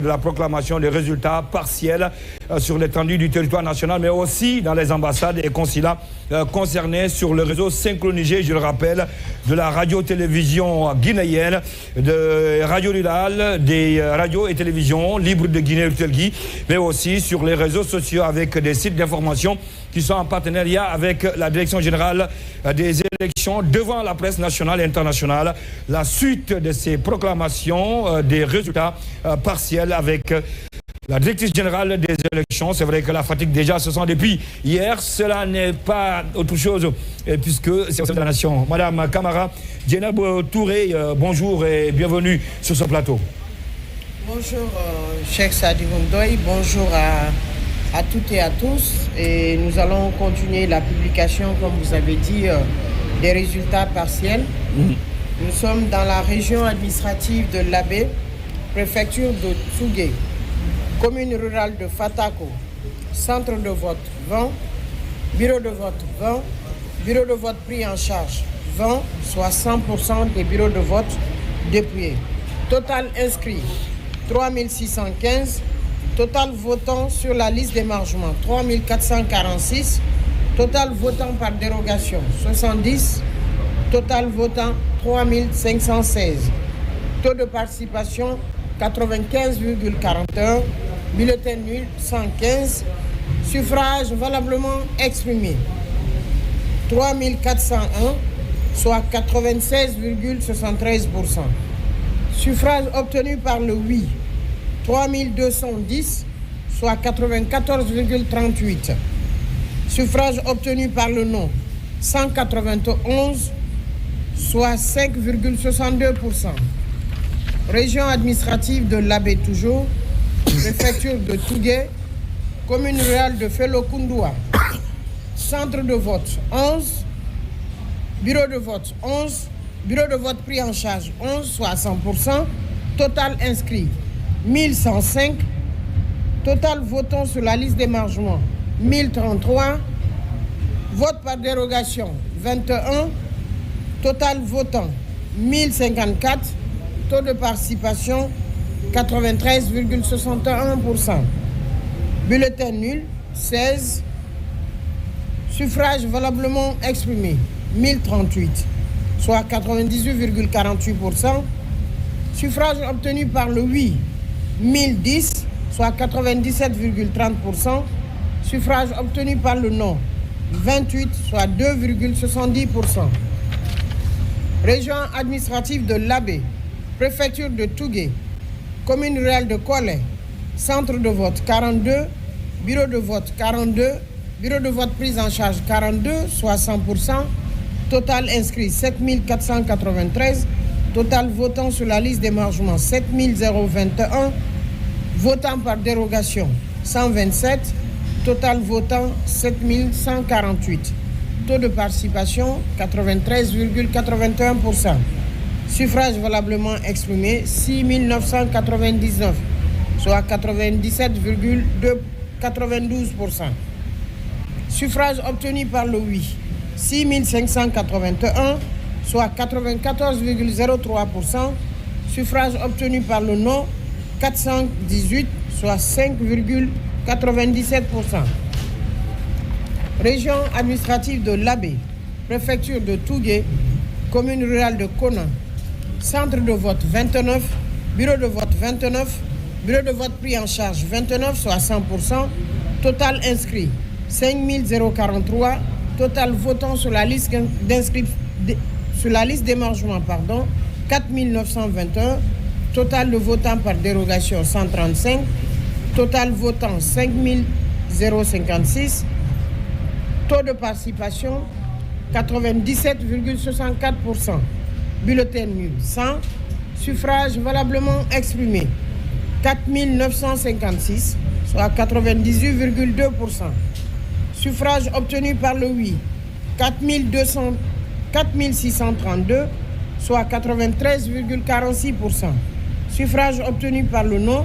de la proclamation des résultats partiels sur l'étendue du territoire national, mais aussi dans les ambassades et consulats concernés sur le réseau synchronisé, je le rappelle, de la radio-télévision guinéenne, de Radio Rural, des radios et télévisions libres de Guinée-Telgui, mais aussi sur les réseaux sociaux avec des sites d'information qui sont en partenariat avec la Direction générale des élections devant la presse nationale et internationale. La suite de ces proclamations des résultats partiels avec la directrice générale des élections. C'est vrai que la fatigue déjà se sent depuis hier. Cela n'est pas autre chose puisque c'est au sein de la nation. Madame Camara Djenab Touré, bonjour et bienvenue sur ce plateau. Bonjour, Cheikh Sadi Vomdoy. Bonjour à toutes et à tous. Et nous allons continuer la publication, comme vous avez dit, des résultats partiels. Nous sommes dans la région administrative de Labé, préfecture de Tsougué, commune rurale de Fatako, centre de vote 20, bureau de vote 20, bureau de vote pris en charge 20, soit 100% des bureaux de vote déployés. Total inscrit 3615, total votant sur la liste d'émargement 3446, total votant par dérogation 70, total votant 3516, taux de participation 95,41, bulletin nul 115, suffrage valablement exprimé 3401, soit 96,73%. Suffrage obtenu par le oui 3210, soit 94,38. Suffrage obtenu par le non 191, soit 5,62%. Région administrative de Labé toujours, préfecture de Tougué, commune rurale de Felokoundoua, centre de vote 11, bureau de vote 11, bureau de vote pris en charge 11, soit 100%, total inscrit 1105, total votant sur la liste d'émargement 1033, vote par dérogation 21, total votant 1054, taux de participation 93,61%. Bulletin nul 16. Suffrage valablement exprimé 1038, soit 98,48%. Suffrage obtenu par le oui 1010, soit 97,30%. Suffrage obtenu par le non 28, soit 2,70%. Région administrative de Labé, préfecture de Tougué, commune rurale de Kolé, centre de vote 42, bureau de vote 42, bureau de vote pris en charge 42, soit 100%, total inscrit 7493, total votant sur la liste d'émargement 7021, votant par dérogation 127, total votant 7148, taux de participation 93,81%. Suffrage valablement exprimé 6999, soit 97,92%. Suffrage obtenu par le oui 6581, soit 94,03%. Suffrage obtenu par le non 418, soit 5,97%. Région administrative de Labé, préfecture de Tougué, commune rurale de Kona, centre de vote 29, bureau de vote 29, bureau de vote pris en charge 29, soit 100%, total inscrit 5043, total votant sur la liste d'émargement 4921, total de votants par dérogation 135, total votant 5056, taux de participation 97,64%. Bulletin nul 100, suffrage valablement exprimé 4956, soit 98,2%. Suffrage obtenu par le oui 4632, soit 93,46%. Suffrage obtenu par le non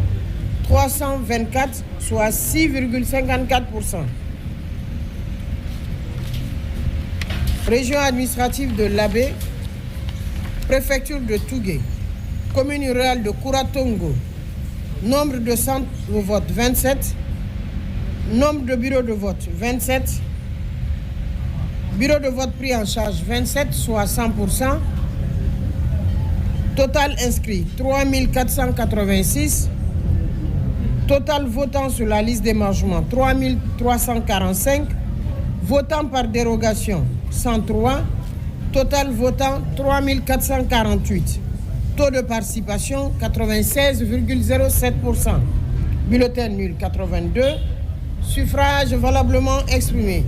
324, soit 6,54%. Région administrative de Labé, préfecture de Tougué, commune rurale de Kouratongo, Nombre de centres de vote, 27. Nombre de bureaux de vote, 27. Bureau de vote pris en charge, 27, soit 100%. Total inscrit, 3486. Total votant sur la liste d'émargement, 3345. Votant par dérogation, 103. Total votant, 3448. Taux de participation, 96,07%. Bulletin nul, 82. Suffrage valablement exprimé,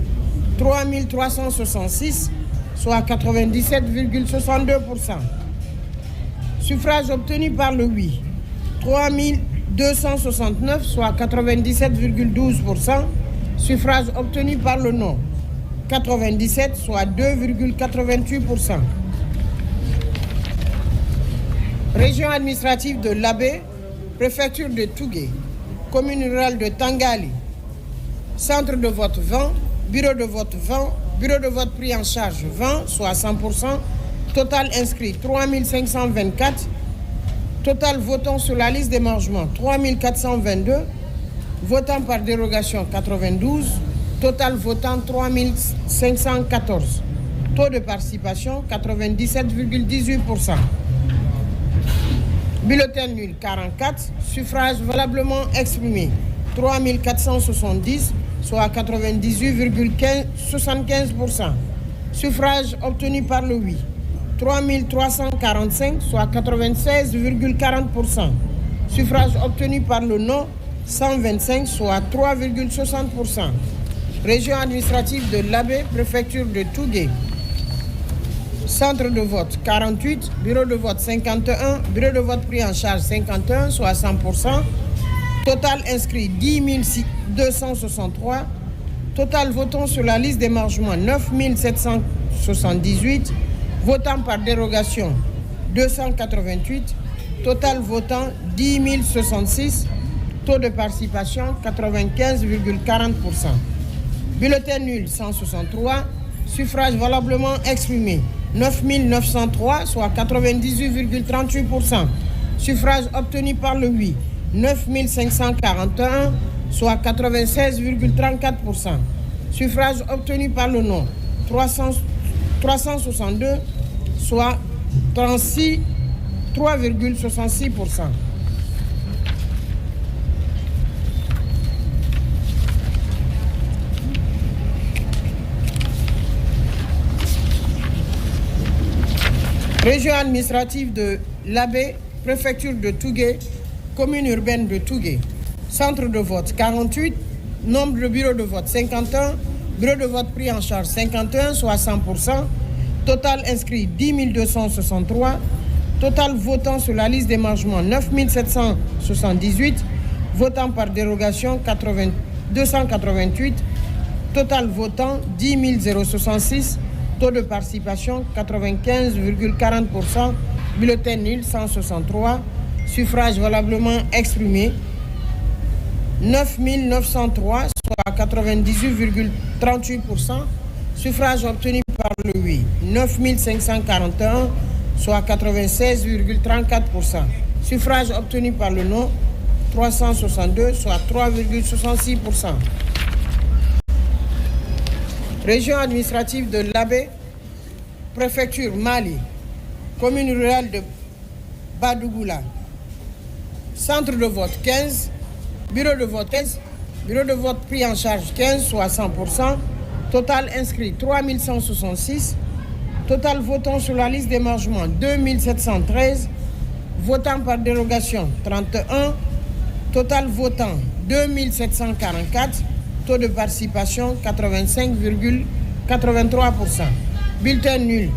3366, soit 97,62%. Suffrage obtenu par le oui, 3269, soit 97,12%. Suffrage obtenu par le non, 97, soit 2,88%. Région administrative de Labé, préfecture de Tougué, commune rurale de Tangali. Centre de vote 20, bureau de vote 20, bureau de vote pris en charge 20, soit 100%. Total inscrit 3524. Total votant sur la liste d'émargement 3422. Votant par dérogation 92. Total votant 3514. Taux de participation 97,18%. Bulletin nul 44. Suffrage valablement exprimé 3470, soit 98,75%. Suffrage obtenu par le oui, 3345, soit 96,40%. Suffrage obtenu par le non, 125, soit 3,60%. Région administrative de Labé, préfecture de Tougué. Centre de vote 48, bureau de vote 51, bureau de vote pris en charge 51, soit 100%. Total inscrit 10 263. Total votant sur la liste d'émargement 9 778. Votant par dérogation 288. Total votant 10 066. Taux de participation 95,40%. Bulletin nul 163. Suffrage valablement exprimé 9 903, soit 98,38%. Suffrage obtenu par le oui 9 541, soit 96,34%. Suffrage obtenu par le non, 362, soit 3,66%. Région administrative de Labé, préfecture de Tougué, commune urbaine de Tougué. Centre de vote 48, nombre de bureaux de vote 51, bureau de vote pris en charge 51, soit 100%. Total inscrit 10 263. Total votant sur la liste d'émargement 9 778. Votant par dérogation 288. Total votant 10 066. Taux de participation 95,40%. Bulletin nul 163. Suffrage valablement exprimé 9 903, soit 98,38%. Suffrage obtenu par le oui 9 541, soit 96,34%. Suffrage obtenu par le non 362, soit 3,66%. Région administrative de Labé, préfecture Mali, commune rurale de Badougoula. Centre de vote 15, bureau de vote 15, bureau de vote pris en charge 15, soit 100%. Total inscrit 3166. Total votant sur la liste d'émargement 2713. Votant par dérogation 31. Total votant 2744. Taux de participation 85,83%. Bulletin nul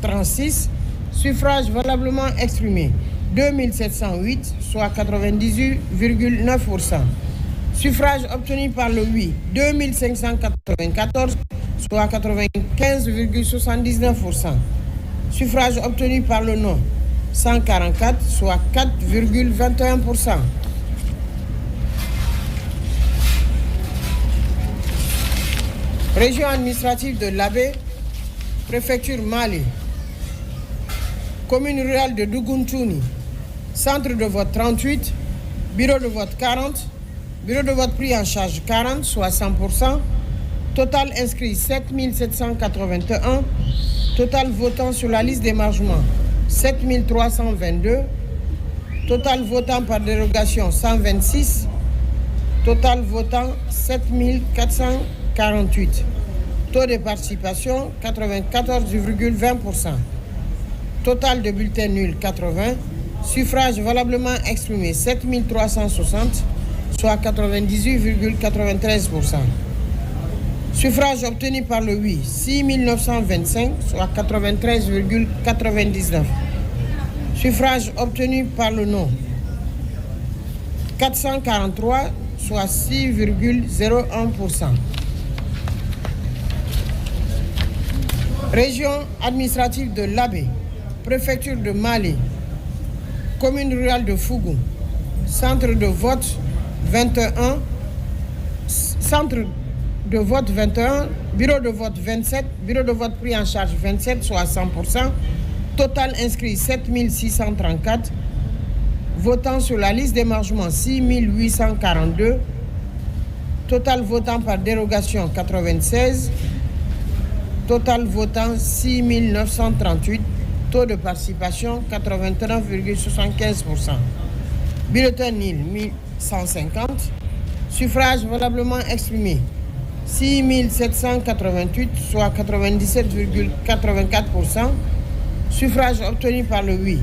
36. Suffrage valablement exprimé 2708, soit 98,9%. Suffrage obtenu par le oui 2594, soit 95,79%. Suffrage obtenu par le non 144, soit 4,21%. Région administrative de Labé, préfecture Mali, commune rurale de Dougountouni. Centre de vote 38, Bureau de vote 40. Bureau de vote pris en charge 40, soit 100%. Total inscrit 7781. Total votant sur la liste d'émargement 7322. Total votant par dérogation 126. Total votant 7448. Taux de participation 94,20%. Total de bulletins nuls 80. Suffrage valablement exprimé 7360, soit 98,93%. Suffrage obtenu par le oui 6925, soit 93,99%. Suffrage obtenu par le non 443, soit 6,01%. Région administrative de l'Abbé, préfecture de Mali, commune rurale de Fougou, centre de vote 21, centre de vote 21, bureau de vote 27, bureau de vote pris en charge 27, soit 100%, total inscrit 7634, votant sur la liste d'émargement 6842, total votant par dérogation 96, total votant 6938, taux de participation 89,75%. Bulletin nul 1150. Suffrage valablement exprimé 6788, soit 97,84%. Suffrage obtenu par le oui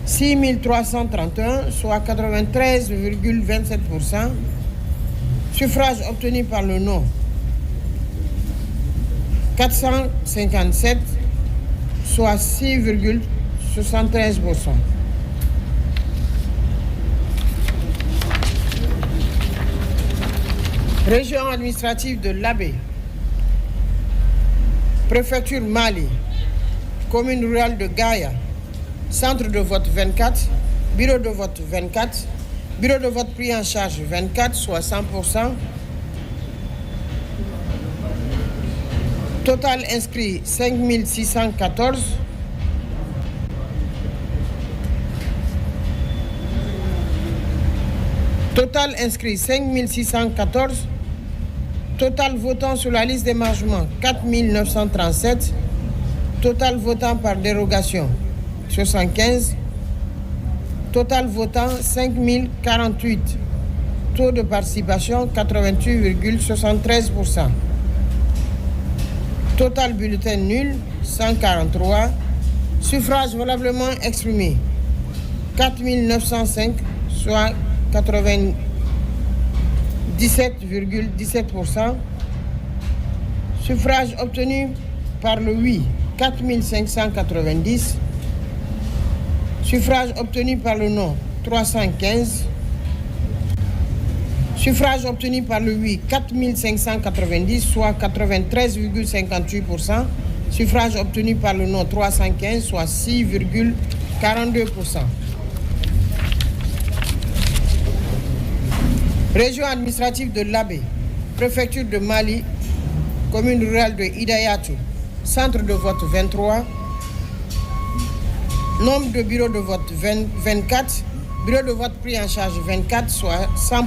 6331, soit 93,27%. Suffrage obtenu par le non 457, soit 6,73%. Région administrative de l'Abbé, préfecture Mali, commune rurale de Gaïa, centre de vote 24, bureau de vote 24, bureau de vote pris en charge 24, soit 100%. Total inscrit 5614. Total inscrit 5614. Total votant sur la liste d'émargement 4937. Total votant par dérogation 75. Total votant 5048. Taux de participation 88,73%. Total bulletin nul 143. Suffrage valablement exprimé 4905, soit 97,17%. Suffrage obtenu par le oui 4590. Suffrage obtenu par le non 315. Suffrage obtenu par le oui 4590, soit 93,58%. Suffrage obtenu par le non 315, soit 6,42%. Région administrative de l'Abbé, préfecture de Mali, commune rurale de Hidayatou, centre de vote 23, nombre de bureaux de vote 24, bureau de vote pris en charge 24, soit 100%.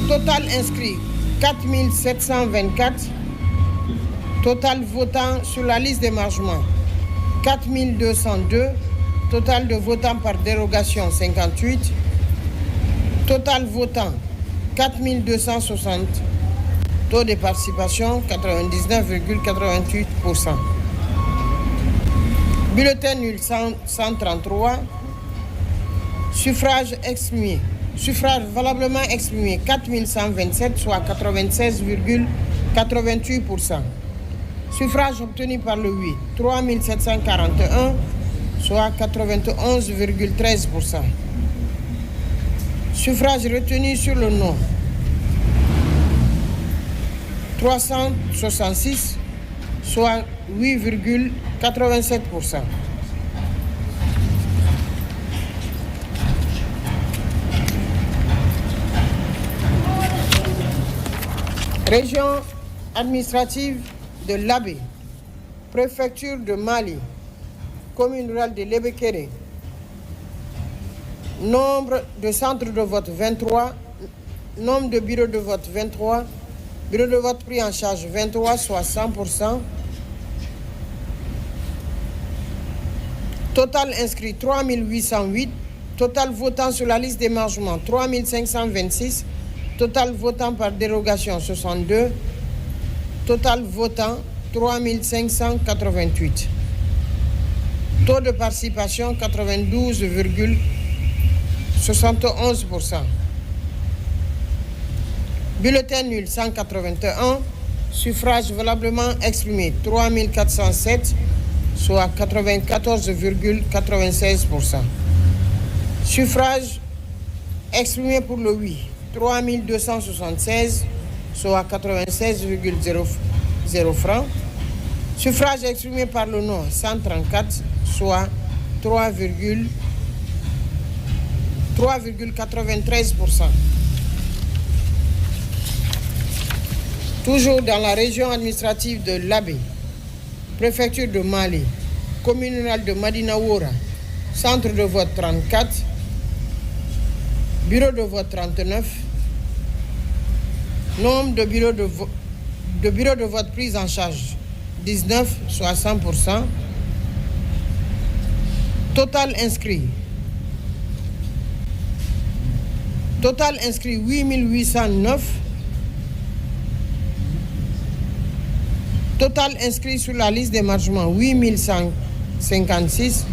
Total inscrit 4724. Total votant sur la liste d'émargement 4202. Total de votants par dérogation 58. Total votant 4260. Taux de participation 99,88%. Bulletin nul 133. Suffrage exprimé. Suffrage valablement exprimé 4127, soit 96,88%. Suffrage obtenu par le oui 3741, soit 91,13%. Suffrage retenu sur le non 366, soit 8,87%. Région administrative de l'Abbé, préfecture de Mali, commune rurale de Lebekere, Nombre de centres de vote 23. Nombre de bureaux de vote 23. Bureau de vote pris en charge 23, soit 100%. Total inscrit 3808. Total votant sur la liste d'émargement 3526. Total votant par dérogation 62. Total votant 3588. Taux de participation 92,71%. Bulletin nul 181. Suffrage valablement exprimé 3407, soit 94,96%. Suffrage exprimé pour le oui 3276, soit 96,00 francs. Suffrage exprimé par le non 134, soit 3,93%. Toujours dans la région administrative de l'Abbé, préfecture de Mali, commune rurale de Madinaoura, centre de vote 34, bureau de vote 39, nombre de bureaux de vote pris en charge 19, soit 100%. Total inscrit 8809. Total inscrit sur la liste d'émargement 8156.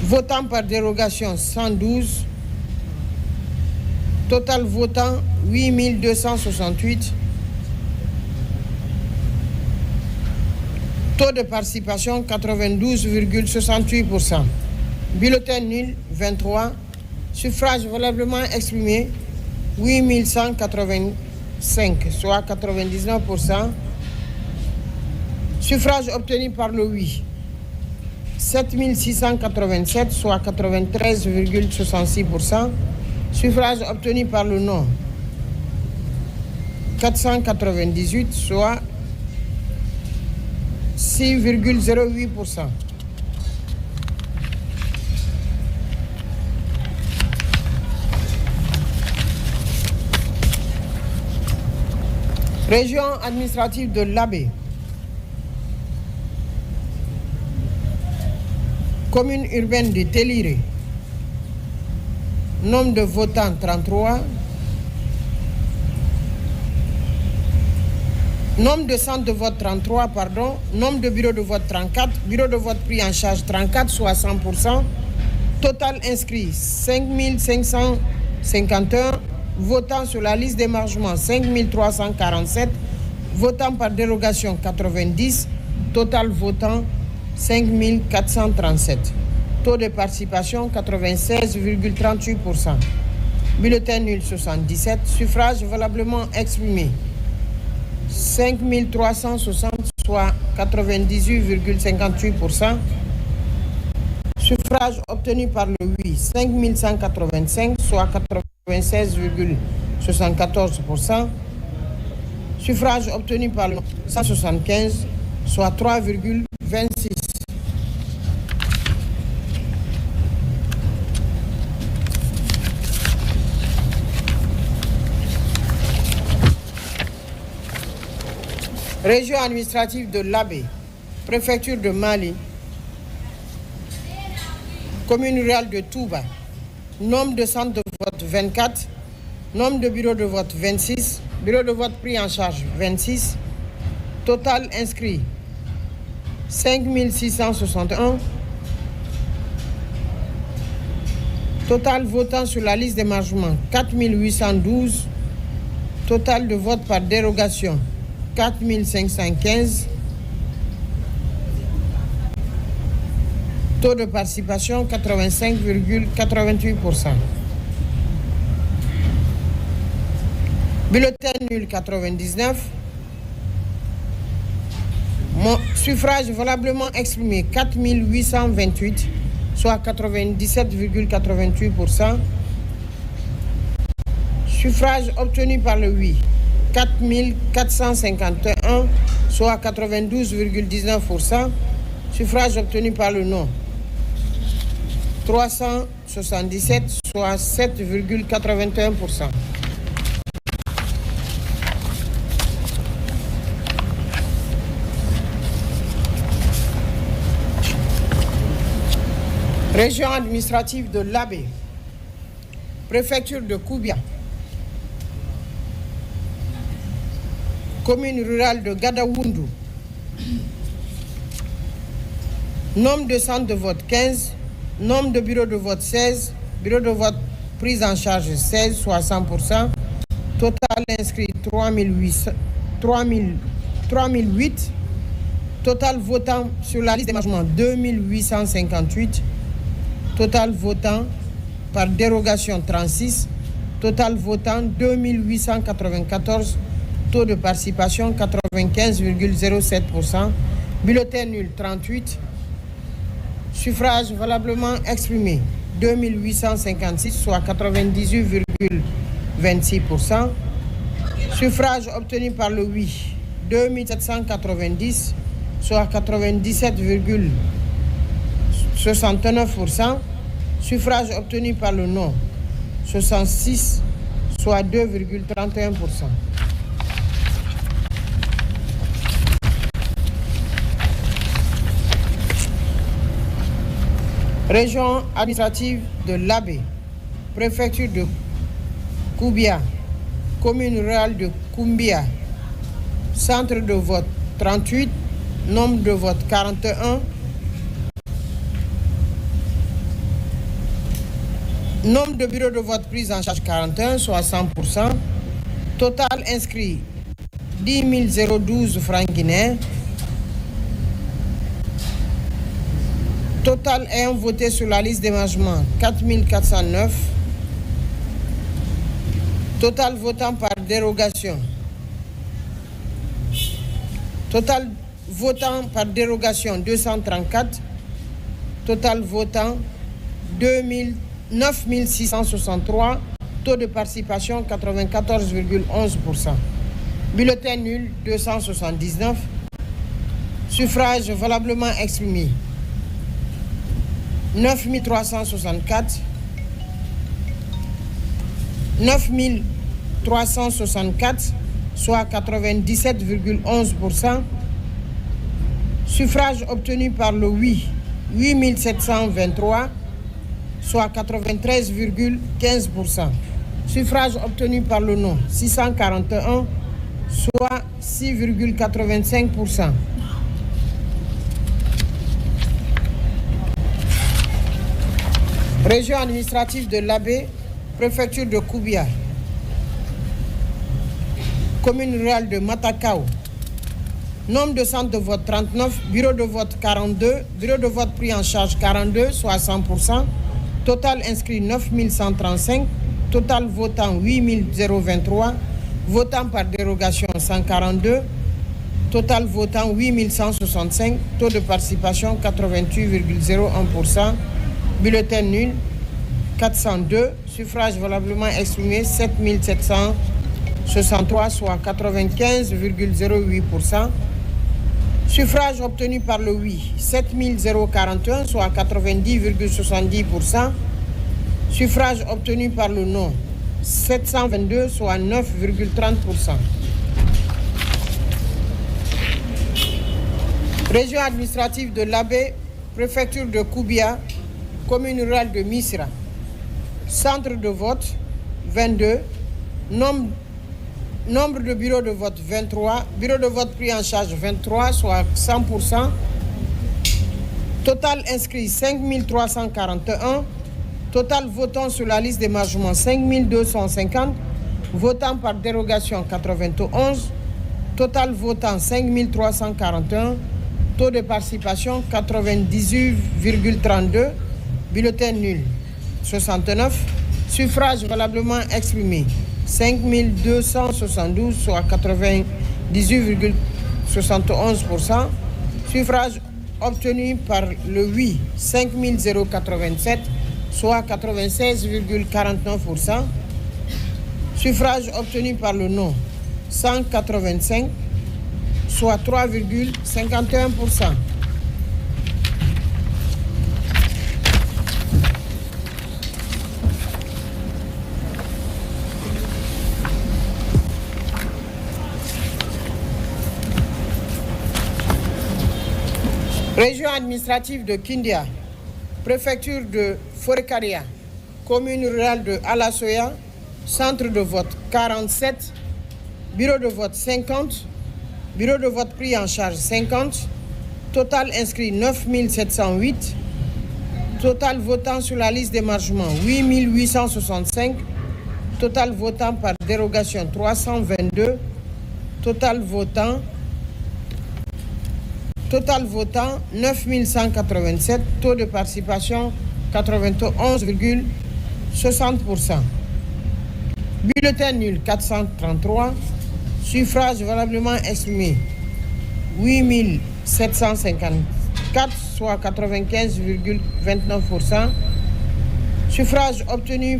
Votant par dérogation 112. Total votant 8268. Taux de participation 92,68%. Bulletin nul 23. Suffrage valablement exprimé 8185, soit 99%. Suffrage obtenu par le oui 7687, soit 93,66%. Suffrage obtenu par le non 498, soit 6,08%. Région administrative de l'Abbé. Commune urbaine de Téliré. Nombre de votants 33. Nombre de centres de vote 33, pardon. Nombre de bureaux de vote 34. Bureau de vote pris en charge 34, soit 100%. Total inscrit 5551. Votant sur la liste d'émargement 5347. Votant par dérogation 90. Total votant 5437. Taux de participation 96,38%. Bulletin nul 77. Suffrage valablement exprimé 5360, soit 98,58%. Suffrage obtenu par le oui 5185, soit 96,74%. Suffrage obtenu par le 175, soit 3,26%. Région administrative de l'Abbé, préfecture de Mali, commune rurale de Touba, nombre de centres de vote 24, nombre de bureaux de vote 26, bureaux de vote pris en charge 26, total inscrit 5661, total votant sur la liste d'émargement 4812, total de vote par dérogation 4515, taux de participation 85,88%. Bulletin nul 99. Suffrage valablement exprimé 4828, soit 97,88%. Suffrage obtenu par le oui 4451, soit 92,19%. Suffrage obtenu par le non 377, soit 7,81%. Région administrative de Labé, préfecture de Koubia, commune rurale de Gadaoundou, nombre de centres de vote 15, nombre de bureaux de vote 16, bureaux de vote prise en charge 16, soit 100%, total inscrit 3008, total votant sur la liste d'émargement 2858, total votant par dérogation 36, total votant 2894, taux de participation 95,07%, bulletin nul 38, suffrage valablement exprimé 2856, soit 98,26%, suffrage obtenu par le oui 2790, soit 97,69%, suffrage obtenu par le non 66, soit 2,31%. Région administrative de Labé, préfecture de Koubia, commune rurale de Koumbia, centre de vote 38, nombre de vote 41, nombre de bureaux de vote pris en charge 41, soit 100%, total inscrit 10 012 francs guinéens, total ayant voté sur la liste d'émargement 4409, total votant par dérogation, total votant par dérogation 234, total votant 9663, taux de participation 94,11%, bulletin nul 279, suffrage valablement exprimé 9364, 9364, soit 97,11%, suffrage obtenu par le oui 8723, soit 93,15%, suffrage obtenu par le non 641, soit 6,85%. Région administrative de Labé, préfecture de Koubia, commune rurale de Matakao, nombre de centres de vote 39, bureau de vote 42, bureau de vote pris en charge 42, soit 100%, total inscrit 9135, total votant 8023, votant par dérogation 142, total votant 8165, taux de participation 88,01%, bulletin nul 402, suffrage valablement exprimé 7763, soit 95,08%, suffrage obtenu par le oui 7041, soit 90,70%, suffrage obtenu par le non 722, soit 9,30%. Région administrative de Labé, préfecture de Koubia, commune rurale de Misra, centre de vote 22, nombre de bureaux de vote 23, bureau de vote pris en charge 23, soit 100%, total inscrit 5341, total votant sur la liste d'émargement 5250, votant par dérogation 91, total votant 5341, taux de participation 98,32, bulletin nul 69, suffrage valablement exprimé 5272, soit 98,71%, suffrage obtenu par le oui 5087, soit 96,49%, suffrage obtenu par le non 185, soit 3,51%. Région administrative de Kindia, préfecture de Forêt-Karia, commune rurale de Alasoya, centre de vote 47, bureau de vote 50, bureau de vote pris en charge 50, total inscrit 9708, total votant sur la liste d'émargement 8865, total votant par dérogation 322, total votant 9187, taux de participation 91,60%. Bulletin nul 433, suffrage valablement exprimé 8754, soit 95,29%. Suffrage obtenu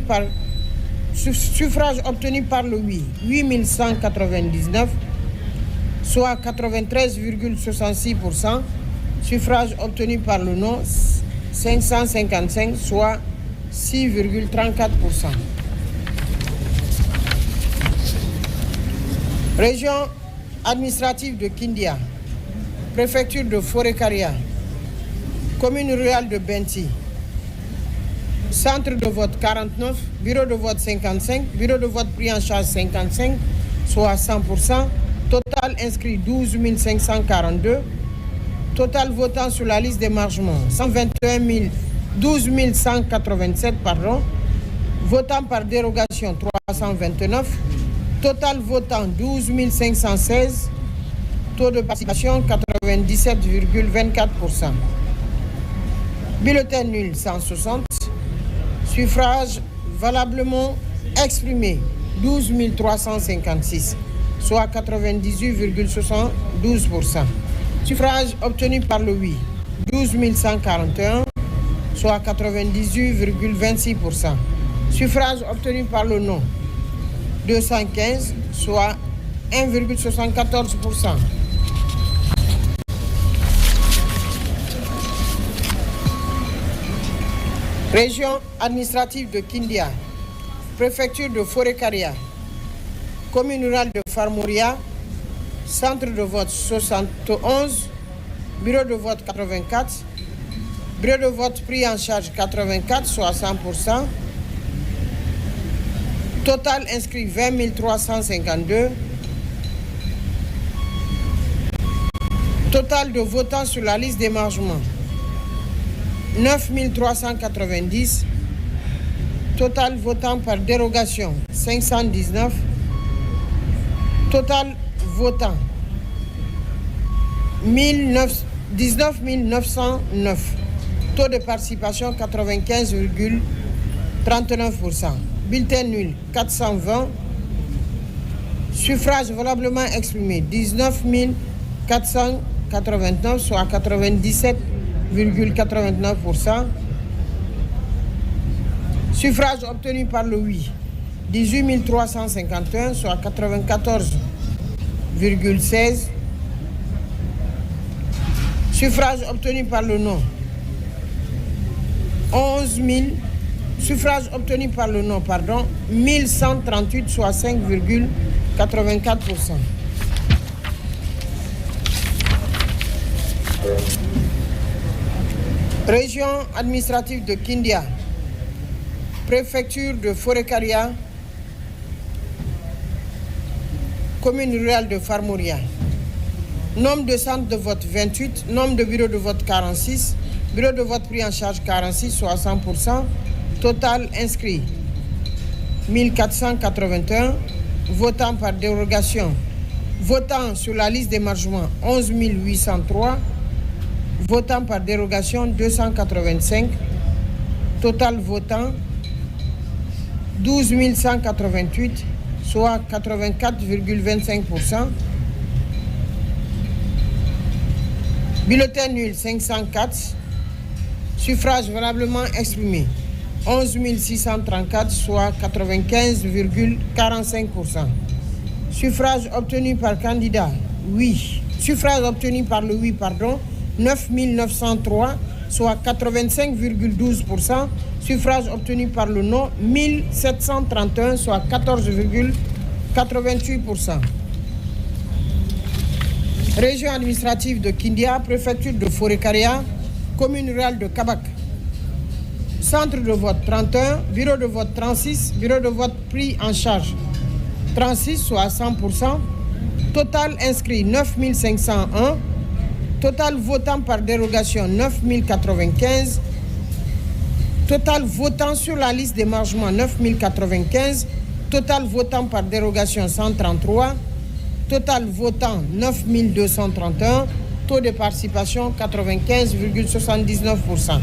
par le oui, 8199, soit 93,66%. Suffrage obtenu par le non, 555, soit 6,34%. Région administrative de Kindia, préfecture de Forêt-Karia, commune rurale de Benti, centre de vote 49, bureau de vote 55, bureau de vote pris en charge 55, soit 100%, total inscrit 12 542, total votant sur la liste d'émargement 12 187, votant par dérogation 329, total votant 12 516, taux de participation 97,24%. Bulletin nul 160, suffrage valablement exprimé 12 356, soit 98,72%. Suffrage obtenu par le oui 12 141, soit 98,26%. Suffrage obtenu par le non 215, soit 1,74%. Région administrative de Kindia, préfecture de Forêt-Karia, commune rurale de Farmouria, centre de vote 71, bureau de vote 84, bureau de vote pris en charge 84, soit 100%, total inscrit 20 352, total de votants sur la liste d'émargement 9 390, total votant par dérogation 519, total votant 19 909, taux de participation 95,39%. Bulletin nul 420, suffrage valablement exprimé 19 489, soit 97,89%. Suffrage obtenu par le oui 18 351, soit 94,16%. Suffrage obtenu par le non 1138, soit 5,84%. Région administrative de Kindia, préfecture de Forêt-Karia, commune rurale de Farmouria. Nombre de centres de vote 28, nombre de bureaux de vote 46, bureau de vote pris en charge 46, soit 100%, total inscrit 1481, votant par dérogation, votant sur la liste d'émargement 11 803, votant par dérogation 285, total votant 12 188, soit 84,25%. Bulletin nul 504, suffrage valablement exprimé 11 634, soit 95,45%. Suffrage obtenu par candidat, oui. Suffrage obtenu par le oui, 9 903, soit 85,12%. Suffrage obtenu par le non, 1731, soit 14,88%. Région administrative de Kindia, préfecture de Forêt-Karia, commune rurale de Kabak. Centre de vote 31, bureau de vote 36, bureau de vote pris en charge 36, soit 100%. Total inscrit 9501. Total votant par dérogation 9095. Total votant sur la liste d'émargement 9095. Total votant par dérogation 133. Total votant 9231. Taux de participation 95,79%.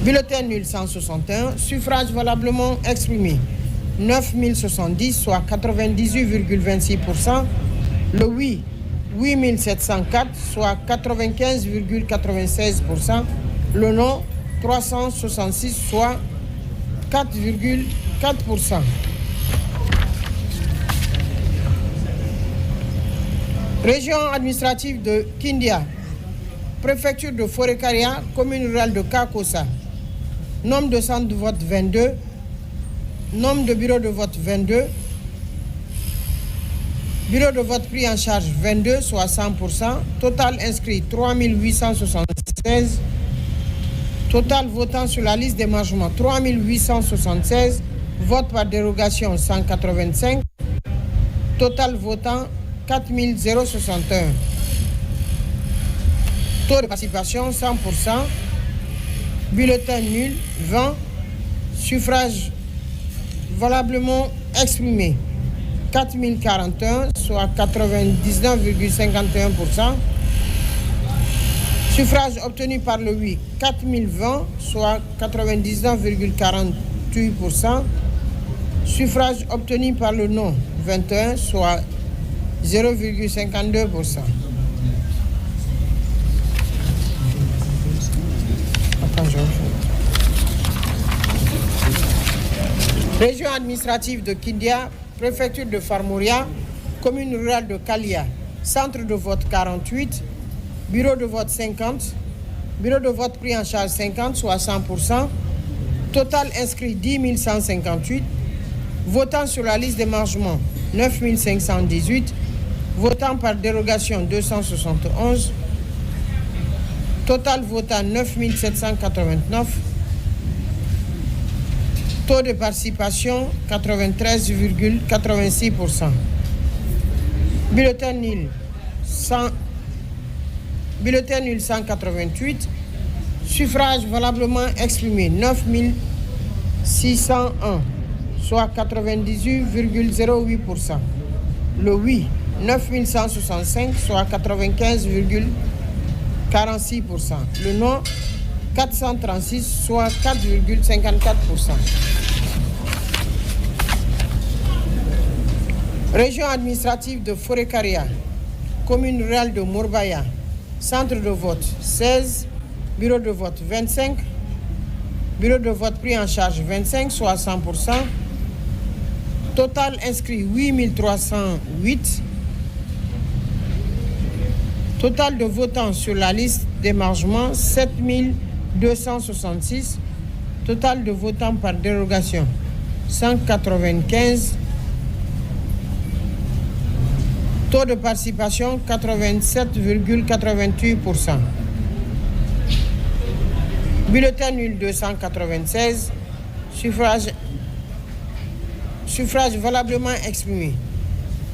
Bulletin nul 161. Suffrage valablement exprimé 9070, soit 98,26%. Le oui 8704, soit 95,96%. Le non 366, soit 4,4%. Région administrative de Kindia, préfecture de Forêt-Karia, commune rurale de Kakosa. Nombre de centres de vote 22. Nombre de bureaux de vote 22. Bureau de vote pris en charge 22, soit 100%. Total inscrit 3876. Total votant sur la liste d'émargement 3876. Vote par dérogation 185. Total votant 4061. Taux de participation 100%. Bulletin nul 20. Suffrage valablement exprimé 4041, soit 99,51%. Suffrage obtenu par le oui 4020, soit 99,48%. Suffrage obtenu par le non 21, soit 0,52%. Région administrative de Kindia, préfecture de Farmouria, commune rurale de Kalia, centre de vote 48, bureau de vote 50, bureau de vote pris en charge 50, soit 100%, total inscrit 10 158, votant sur la liste d'émargement 9 518, votant par dérogation 271, total votant 9 789, taux de participation 93,86%. Bulletin nul 188. Suffrage valablement exprimé 9 601, soit 98,08%. Le oui 9 165, soit 95,46%. Le non 436, soit 4,54%. Région administrative de Forêt-Karia, commune rurale de Mourbaya, centre de vote 16, bureau de vote 25, bureau de vote pris en charge 25, soit 100%. Total inscrit 8308. Total de votants sur la liste d'émargement 7266. Total de votants par dérogation 195. Taux de participation 87,88%. Bulletin nul 296. Suffrage valablement exprimé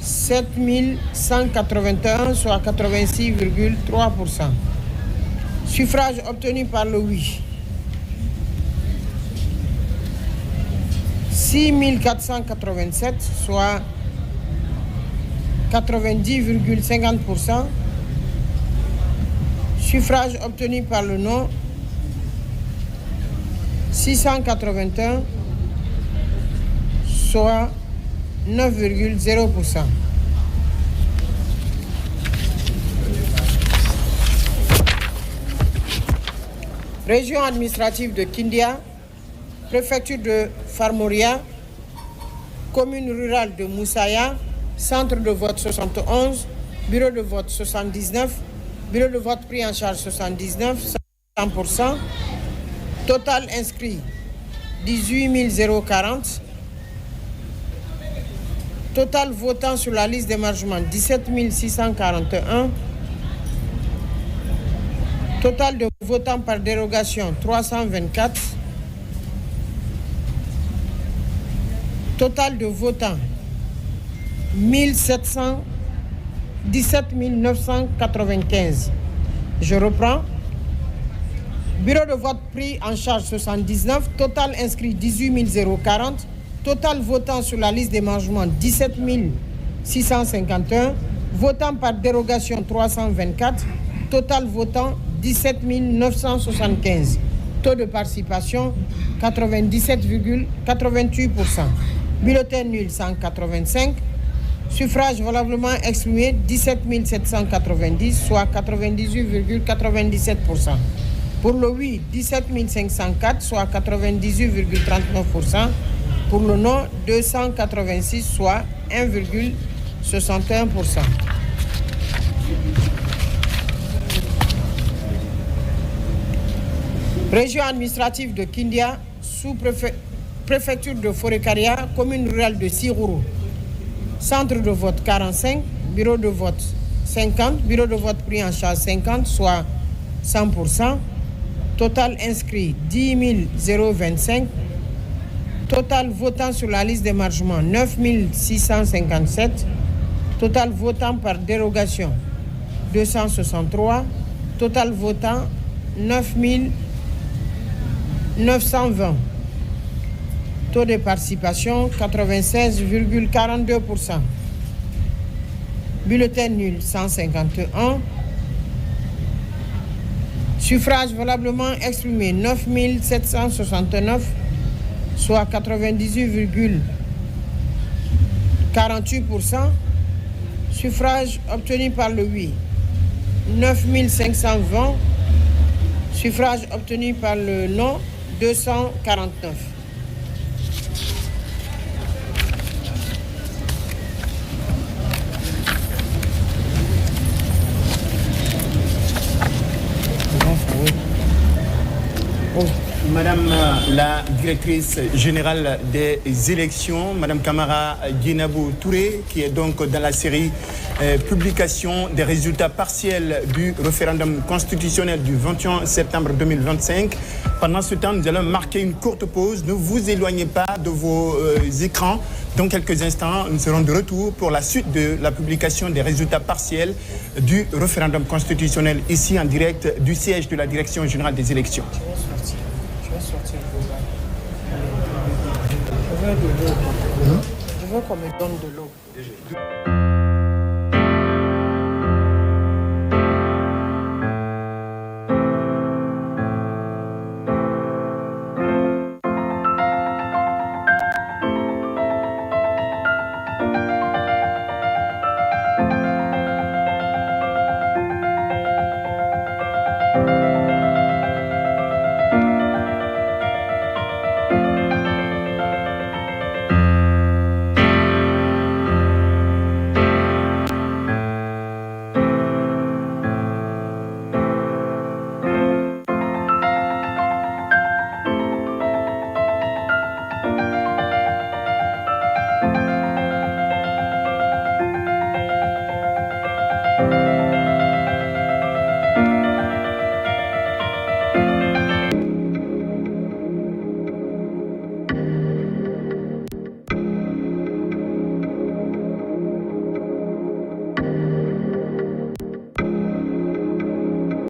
7181, soit 86,3%. Suffrage obtenu par le oui 6487, soit 90,50%. Suffrage obtenu par le non 681, soit 9,0%. Région administrative de Kindia, préfecture de Farmouria, commune rurale de Moussaya, centre de vote 71, bureau de vote 79, bureau de vote pris en charge 79, 100%. Total inscrit 18 040. Total votant sur la liste d'émargement 17 641. Total de votants par dérogation, 324. Total de votants, 17 995. Je reprends. Bureau de vote pris en charge 79. Total inscrit 18 040. Total votant sur la liste d'émargement 17 651. Votant par dérogation 324. Total votant 17 975. Taux de participation 97,88%. Bulletin nul 185. Suffrage valablement exprimé 17 790, soit 98,97%. Pour le oui, 17 504, soit 98,39%. Pour le non, 286, soit 1,61%. Région administrative de Kindia, sous-préfecture de Forêt-Caria, commune rurale de Sirourou. Centre de vote 45, bureau de vote 50, bureau de vote pris en charge 50, soit 100%. Total inscrit 10 025. Total votant sur la liste d'émargement 9 657. Total votant par dérogation 263. Total votant 9 920. Taux de participation 96,42%. Bulletin nul 151. Suffrage valablement exprimé 9 769, soit 98,48%. Suffrage obtenu par le oui 9 520. Suffrage obtenu par le non 249. Madame la directrice générale des élections, Madame Kamara Guinabou Touré, qui est donc dans la série publication des résultats partiels du référendum constitutionnel du 21 septembre 2025. Pendant ce temps, nous allons marquer une courte pause. Ne vous éloignez pas de vos écrans. Dans quelques instants, nous serons de retour pour la suite de la publication des résultats partiels du référendum constitutionnel ici en direct du siège de la Direction générale des élections. Je veux qu'on me donne de l'eau.